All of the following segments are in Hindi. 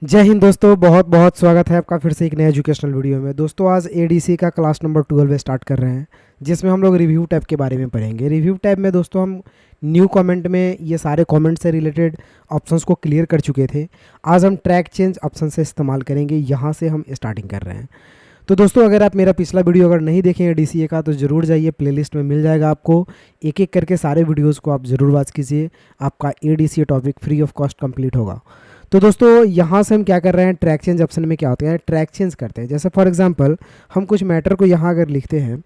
जय हिंद दोस्तों, बहुत बहुत स्वागत है आपका फिर से एक नया एजुकेशनल वीडियो में। दोस्तों आज एडीसी का क्लास नंबर 12 स्टार्ट कर रहे हैं, जिसमें हम लोग रिव्यू टैब के बारे में पढ़ेंगे। रिव्यू टैब में दोस्तों हम न्यू कमेंट में ये सारे कमेंट से रिलेटेड ऑप्शंस को क्लियर कर चुके थे। आज हम ट्रैक चेंज ऑप्शन से इस्तेमाल करेंगे, यहाँ से हम स्टार्टिंग कर रहे हैं। तो दोस्तों अगर आप मेरा पिछला वीडियो अगर नहीं देखें एडीसीए का तो ज़रूर जाइए, प्लेलिस्ट में मिल जाएगा आपको। एक एक करके सारे वीडियोज़ को आप ज़रूर वॉच कीजिए, आपका ADCA topic free of cost complete होगा। तो दोस्तों यहाँ से हम क्या कर रहे हैं, ट्रैक चेंज ऑप्शन में क्या होता है, ट्रैक चेंज करते हैं। जैसे फॉर एग्जांपल हम कुछ मैटर को यहाँ अगर लिखते हैं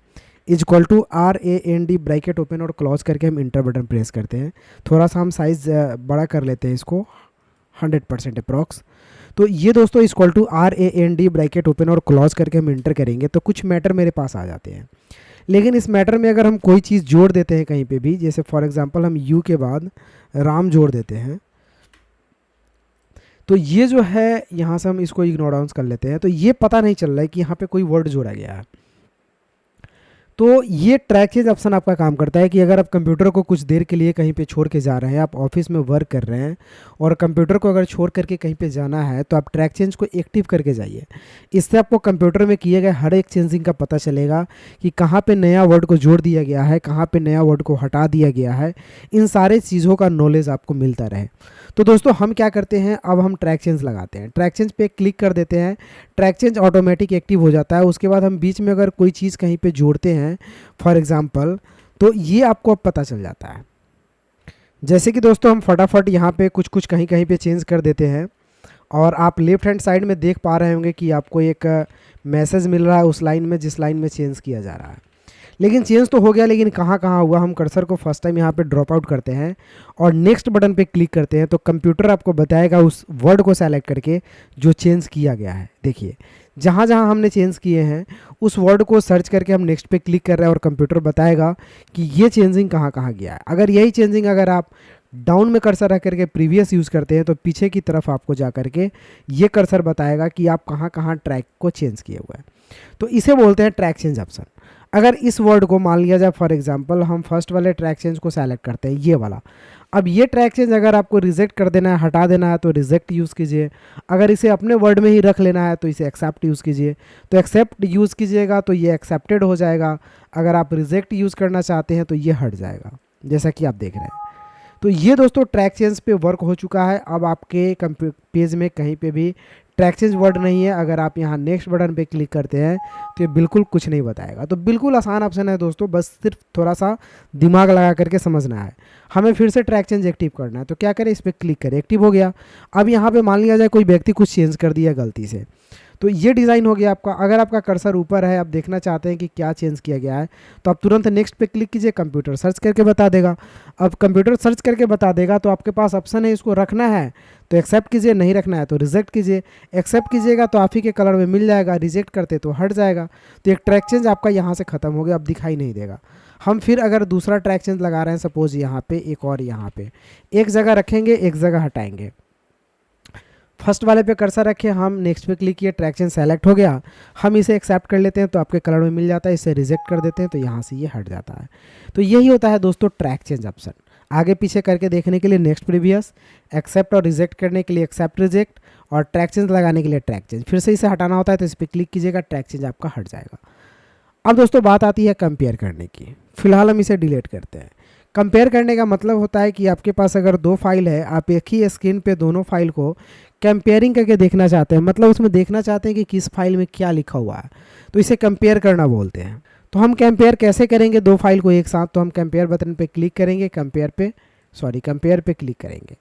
= RAND ब्रैकेट ओपन और क्लोज करके हम इंटर बटन प्रेस करते हैं। थोड़ा सा हम साइज़ बड़ा कर लेते हैं इसको 100% अप्रॉक्स। तो ये दोस्तों =RAND ब्रैकेट ओपन और क्लोज करके हम इंटर करेंगे तो कुछ मैटर मेरे पास आ जाते हैं। लेकिन इस मैटर में अगर हम कोई चीज़ जोड़ देते हैं कहीं पे भी, जैसे फॉर एग्जांपल हम यू के बाद राम जोड़ देते हैं, तो ये जो है यहाँ से हम इसको इग्नोर डाउन कर लेते हैं। तो ये पता नहीं चल रहा है कि यहाँ पे कोई वर्ड जोड़ा गया है। तो ये ट्रैक चेंज ऑप्शन आपका काम करता है कि अगर आप कंप्यूटर को कुछ देर के लिए कहीं पे छोड़ के जा रहे हैं, आप ऑफिस में वर्क कर रहे हैं और कंप्यूटर को अगर छोड़ करके कहीं पे जाना है, तो आप ट्रैक चेंज को एक्टिव करके जाइए। इससे आपको कंप्यूटर में किए गए हर एक चेंजिंग का पता चलेगा कि कहाँ पे नया वर्ड को जोड़ दिया गया है, कहाँ पे नया वर्ड को हटा दिया गया है। इन सारे चीज़ों का नॉलेज आपको मिलता रहे। तो दोस्तों हम क्या करते हैं, अब हम ट्रैक चेंज लगाते हैं। ट्रैक चेंज पे क्लिक कर देते हैं, ट्रैक चेंज ऑटोमेटिक एक्टिव हो जाता है। उसके बाद हम बीच में अगर कोई चीज़ कहीं पे जोड़ते हैं फॉर एग्जांपल, तो ये आपको अब पता चल जाता है। जैसे कि दोस्तों हम फटाफट यहाँ पे कुछ कुछ कहीं कहीं पे चेंज कर देते हैं और आप लेफ्ट हैंड साइड में देख पा रहे होंगे कि आपको एक मैसेज मिल रहा है उस लाइन में जिस लाइन में चेंज किया जा रहा है। लेकिन चेंज तो हो गया, लेकिन कहाँ कहाँ हुआ, हम कर्सर को फर्स्ट टाइम यहाँ पे ड्रॉप आउट करते हैं और नेक्स्ट बटन पे क्लिक करते हैं तो कंप्यूटर आपको बताएगा उस वर्ड को सेलेक्ट करके जो चेंज किया गया है। देखिए जहाँ जहाँ हमने चेंज किए हैं उस वर्ड को सर्च करके हम नेक्स्ट पे क्लिक कर रहे हैं और कंप्यूटर बताएगा कि ये चेंजिंग कहाँ कहाँ गया है। अगर यही चेंजिंग अगर आप डाउन में कर्सर रख करके प्रीवियस यूज़ करते हैं तो पीछे की तरफ आपको जा करके ये कर्सर बताएगा कि आप कहाँ कहाँ ट्रैक को चेंज किए हुए हैं। तो इसे बोलते हैं ट्रैक चेंज ऑप्शन। अगर इस वर्ड को मान लिया जाए फॉर एग्जांपल, हम फर्स्ट वाले ट्रैक चेंज को सेलेक्ट करते हैं ये वाला। अब ये ट्रैक चेंज अगर आपको रिजेक्ट कर देना है, हटा देना है, तो रिजेक्ट यूज़ कीजिए। अगर इसे अपने वर्ड में ही रख लेना है तो इसे एक्सेप्ट यूज़ कीजिए। तो एक्सेप्ट यूज़ कीजिएगा तो ये एक्सेप्टेड हो जाएगा। अगर आप रिजेक्ट यूज़ करना चाहते हैं तो ये हट जाएगा, जैसा कि आप देख रहे हैं। तो ये दोस्तों ट्रैक चेंज पे वर्क हो चुका है। अब आपके पेज में कहीं पे भी ट्रैक चेंज वर्ड नहीं है। अगर आप यहाँ नेक्स्ट बटन पे क्लिक करते हैं तो ये बिल्कुल कुछ नहीं बताएगा। तो बिल्कुल आसान ऑप्शन है दोस्तों, बस सिर्फ थोड़ा सा दिमाग लगा करके समझना है। हमें फिर से ट्रैक चेंज एक्टिव करना है तो क्या करें, इस पर क्लिक करें, एक्टिव हो गया। अब यहाँ पे मान लिया जाए कोई व्यक्ति कुछ चेंज कर दिया गलती से, तो ये डिज़ाइन हो गया आपका। अगर आपका कर्सर ऊपर है, आप देखना चाहते हैं कि क्या चेंज किया गया है, तो आप तुरंत नेक्स्ट पे क्लिक कीजिए, कंप्यूटर सर्च करके बता देगा। अब कंप्यूटर सर्च करके बता देगा तो आपके पास ऑप्शन है, इसको रखना है तो एक्सेप्ट कीजिए, नहीं रखना है तो रिजेक्ट कीजिए। एक्सेप्ट कीजिएगा तो आप ही के कलर में मिल जाएगा, रिजेक्ट करते तो हट जाएगा। तो एक ट्रैक चेंज आपका यहाँ से ख़त्म हो गया, अब दिखाई नहीं देगा। हम फिर अगर दूसरा ट्रैक चेंज लगा रहे हैं, सपोज यहाँ पे एक और यहाँ पे, एक जगह रखेंगे एक जगह हटाएंगे। फर्स्ट वाले पे कर्सर रखें, हम नेक्स्ट पे क्लिक किए, ट्रैक चेंज सेलेक्ट हो गया। हम इसे एक्सेप्ट कर लेते हैं तो आपके कलर में मिल जाता है, इसे रिजेक्ट कर देते हैं तो यहाँ से ये हट जाता है। तो यही होता है दोस्तों ट्रैक चेंज ऑप्शन। आगे पीछे करके देखने के लिए नेक्स्ट प्रीवियस, एक्सेप्ट और रिजेक्ट करने के लिए एक्सेप्ट रिजेक्ट, और ट्रैक चेंज लगाने के लिए ट्रैक चेंज। फिर से इसे हटाना होता है तो इस पर क्लिक कीजिएगा, ट्रैक चेंज आपका हट जाएगा। अब दोस्तों बात आती है कंपेयर करने की। फिलहाल हम इसे डिलीट करते हैं। कंपेयर करने का मतलब होता है कि आपके पास अगर दो फाइल है, आप एक ही स्क्रीन पे दोनों फाइल को कंपेयरिंग करके देखना चाहते हैं, मतलब उसमें देखना चाहते हैं कि किस फाइल में क्या लिखा हुआ है, तो इसे कंपेयर करना बोलते हैं। तो हम कंपेयर कैसे करेंगे दो फाइल को एक साथ, तो हम कंपेयर बटन पे क्लिक करेंगे, कंपेयर पे क्लिक करेंगे।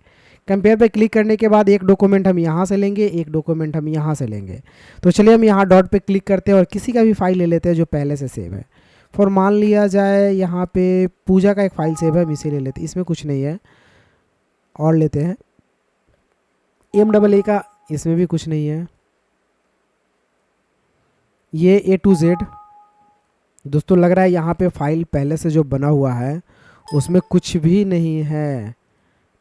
कंपेयर पे क्लिक करने के बाद एक डॉक्यूमेंट हम यहाँ से लेंगे, एक डॉक्यूमेंट हम यहाँ से लेंगे। तो चलिए हम यहाँ डॉट पे क्लिक करते हैं और किसी का भी फाइल ले लेते हैं जो पहले से सेव है। फॉर मान लिया जाए यहाँ पे पूजा का एक फ़ाइल सेव है, हम इसे ले लेते हैं, इसमें कुछ नहीं है। और लेते हैं MAA का, इसमें भी कुछ नहीं है। ये A to Z दोस्तों, लग रहा है यहाँ पे फाइल पहले से जो बना हुआ है उसमें कुछ भी नहीं है,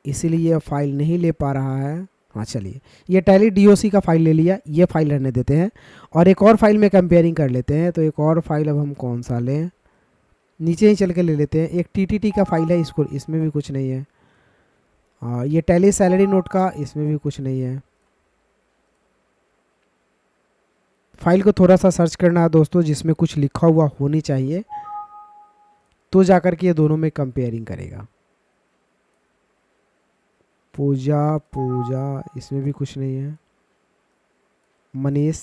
इसीलिए ये फाइल नहीं ले पा रहा है। हाँ चलिए, ये टैली DOC का फाइल ले लिया, ये फाइल रहने देते हैं और एक और फाइल में कंपेयरिंग कर लेते हैं। तो एक और फाइल अब हम कौन सा लें, नीचे ही चल के ले लेते हैं। एक TTT का फाइल है, इसको, इसमें भी कुछ नहीं है। ये टैली सैलरी नोट का, इसमें भी कुछ नहीं है। फाइल को थोड़ा सा सर्च करना है दोस्तों, जिसमें कुछ लिखा हुआ होनी चाहिए, तो जाकर के ये दोनों में कंपेयरिंग करेगा। पूजा पूजा, इसमें भी कुछ नहीं है। मनीष,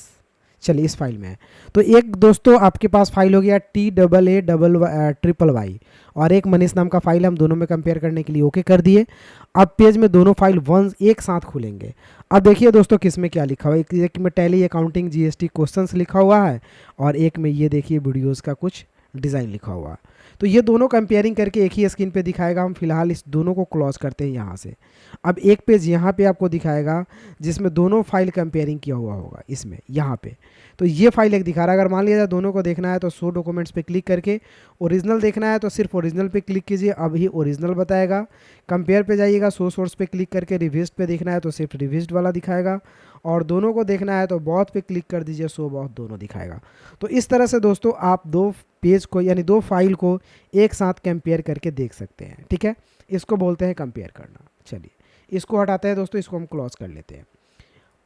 चलिए इस फाइल में है। तो एक दोस्तों आपके पास फाइल हो गया TAAYYY, और एक मनीष नाम का फाइल हम दोनों में कंपेयर करने के लिए ओके कर दिए। अब पेज में दोनों फाइल वन एक साथ खुलेंगे। अब देखिए दोस्तों किस में क्या लिखा हुआ है। एक में टैली अकाउंटिंग GST क्वेश्चंस लिखा हुआ है, और एक में ये देखिए वीडियोस का कुछ डिज़ाइन लिखा हुआ है। तो ये दोनों कंपेयरिंग करके एक ही स्क्रीन पे दिखाएगा। हम फिलहाल इस दोनों को क्लोज करते हैं यहाँ से। अब एक पेज यहाँ पे आपको दिखाएगा जिसमें दोनों फाइल कंपेयरिंग किया हुआ होगा, इसमें यहाँ पे। तो ये फाइल एक दिखा रहा है। अगर मान लिया जाए दोनों को देखना है तो शो डॉक्यूमेंट्स पे क्लिक करके ओरिजिनल देखना है तो सिर्फ ओरिजिनल पे क्लिक कीजिए, अभी ओरिजिनल बताएगा। कंपेयर पे जाइएगा, शो सोर्स पे क्लिक करके रिविज्ड पे देखना है तो सिर्फ रिविज्ड वाला दिखाएगा, और दोनों को देखना है तो बोथ पे क्लिक कर दीजिए, शो बोथ दोनों दिखाएगा। तो इस तरह से दोस्तों आप दो पेज को यानी दो फाइल को एक साथ कंपेयर करके देख सकते हैं। ठीक है, इसको बोलते हैं कंपेयर करना। चलिए इसको हटाते हैं दोस्तों, इसको हम क्लोज कर लेते हैं।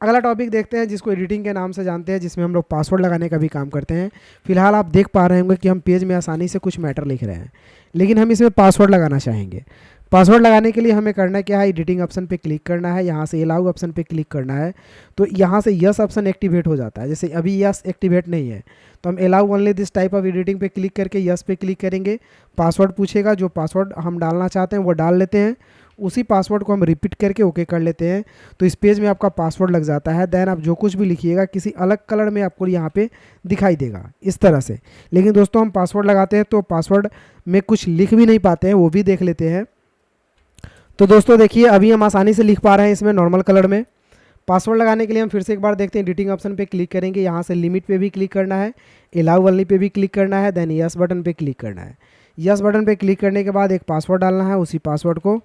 अगला टॉपिक देखते हैं जिसको एडिटिंग के नाम से जानते हैं, जिसमें हम लोग पासवर्ड लगाने का भी काम करते हैं। फिलहाल आप देख पा रहे होंगे कि हम पेज में आसानी से कुछ मैटर लिख रहे हैं, लेकिन हम इसमें पासवर्ड लगाना चाहेंगे। पासवर्ड लगाने के लिए हमें करना क्या है, एडिटिंग ऑप्शन पे क्लिक करना है, यहाँ से अलाउ ऑप्शन पे क्लिक करना है। तो यहाँ से यस ऑप्शन एक्टिवेट हो जाता है। जैसे अभी यस एक्टिवेट नहीं है तो हम allow only this type of editing पे क्लिक करके यस पे क्लिक करेंगे। पासवर्ड पूछेगा, जो पासवर्ड हम डालना चाहते हैं वो डाल लेते हैं, उसी पासवर्ड को हम रिपीट करके ओके कर लेते हैं। तो इस पेज में आपका पासवर्ड लग जाता है। देन आप जो कुछ भी लिखिएगा किसी अलग कलर में आपको यहाँ पे दिखाई देगा इस तरह से। लेकिन दोस्तों हम पासवर्ड लगाते हैं तो पासवर्ड में कुछ लिख भी नहीं पाते हैं, वो भी देख लेते हैं। तो दोस्तों देखिए अभी हम आसानी से लिख पा रहे हैं इसमें नॉर्मल कलर में। पासवर्ड लगाने के लिए हम फिर से एक बार देखते हैं, एडिटिंग ऑप्शन पे क्लिक करेंगे, यहाँ से लिमिट पे भी क्लिक करना है, अलाउ ओनली पे भी क्लिक करना है, देन यस बटन पे क्लिक करना है। यस बटन पे क्लिक करने के बाद एक पासवर्ड डालना है, उसी पासवर्ड को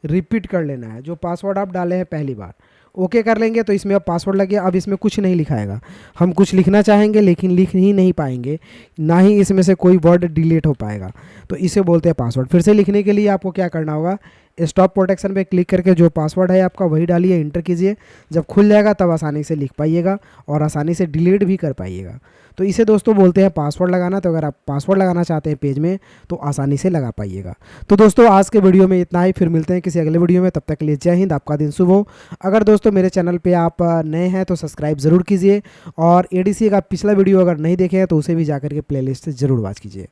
रिपीट कर लेना है जो पासवर्ड आप डाले हैं पहली बार। ओके कर लेंगे तो इसमें अब पासवर्ड लग गया। अब इसमें कुछ नहीं लिखाएगा। हम कुछ लिखना चाहेंगे लेकिन लिख ही नहीं पाएंगे, ना ही इसमें से कोई वर्ड डिलीट हो पाएगा, तो इसे बोलते हैं पासवर्ड। फिर से लिखने के लिए आपको क्या करना होगा, स्टॉप प्रोटेक्शन पे क्लिक करके जो पासवर्ड है आपका वही डालिए, इंटर कीजिए। जब खुल जाएगा तब आसानी से लिख पाइएगा और आसानी से डिलीट भी कर पाइएगा। तो इसे दोस्तों बोलते हैं पासवर्ड लगाना। तो अगर आप पासवर्ड लगाना चाहते हैं पेज में तो आसानी से लगा पाइएगा। तो दोस्तों आज के वीडियो में इतना ही, फिर मिलते हैं किसी अगले वीडियो में। तब तक के लिए जय हिंद, आपका दिन शुभ हो। अगर दोस्तों मेरे चैनल पे आप नए हैं तो सब्सक्राइब ज़रूर कीजिए, और ADC का पिछला वीडियो अगर नहीं देखे हैं तो उसे भी जाकर के प्लेलिस्ट से ज़रूर वॉच कीजिए।